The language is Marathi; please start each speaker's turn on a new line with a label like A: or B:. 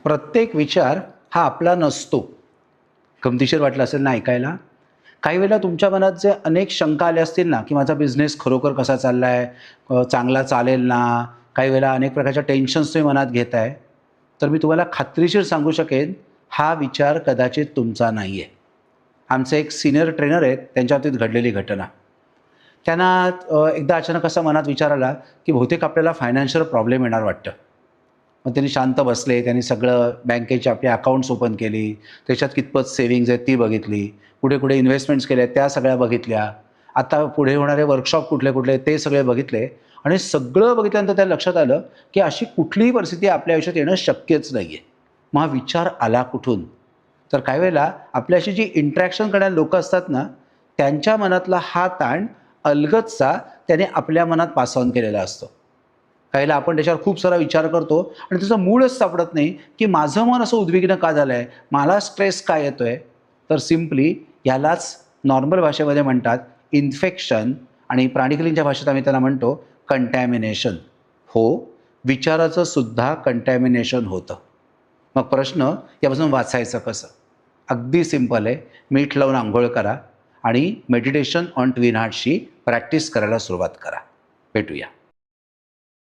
A: प्रत्येक विचार हा आपला नसतो. गमतीशीर वाटलं असेल ना ऐकायला? काही वेळेला तुमच्या मनात जे अनेक शंका आल्या असतील ना, की माझा बिझनेस खरोखर कसा चालला आहे, चांगला चालेल ना, काही वेळेला अनेक प्रकारच्या टेन्शन्स तुम्ही मनात घेताय, तर मी तुम्हाला खात्रीशीर सांगू शकेन, हा विचार कदाचित तुमचा नाही आहे. आमचे एक सीनियर ट्रेनर आहेत, त्यांच्या बाबतीत घडलेली घटना. त्यांना एकदा अचानक असा मनात विचार आला, की बहुतेक आपल्याला फायनान्शियल प्रॉब्लेम येणार वाटतं. मग त्यांनी शांत बसले. त्यांनी सगळं बँकेची आपली अकाउंट्स ओपन केली. त्याच्यात कितपत सेव्हिंग्ज आहेत ती बघितली. कुठे-कुठे इन्व्हेस्टमेंट्स केल्या त्या सगळ्या बघितल्या. आता पुढे होणारे वर्कशॉप कुठले-कुठले ते सगळे बघितले आणि सगळं बघितल्यानंतर त्याला लक्षात आलं, की अशी कुठलीही परिस्थिती आपल्या आयुष्यात येणं शक्यच नाही आहे. मग हा विचार आला कुठून? तर काही वेळेला आपल्याशी जी इंटरॅक्शन करणारी लोकं असतात ना, त्यांच्या मनातला हा ताण अलगदचा त्याने आपल्या मनात पास ऑन केलेला असतो. काहीला आपण त्याच्यावर खूप सारा विचार करतो आणि त्याचं मूळच सापडत नाही, की माझं मन असं उद्विग्न का झालं आहे? मला स्ट्रेस का येतोय? तर सिम्पली यालाच नॉर्मल भाषेमध्ये म्हणतात इन्फेक्शन आणि प्राणिकलींच्या भाषेत आम्ही त्याला म्हणतो कंटॅमिनेशन. हो, विचाराचं सुद्धा कंटॅमिनेशन होतं. मग प्रश्न यापासून वाचायचं कसं? अगदी सिंपल आहे. मीठ लावून अंघोळ करा आणि मेडिटेशन ऑन ट्विन हार्ट्सची प्रॅक्टिस करायला सुरुवात करा. भेटूया.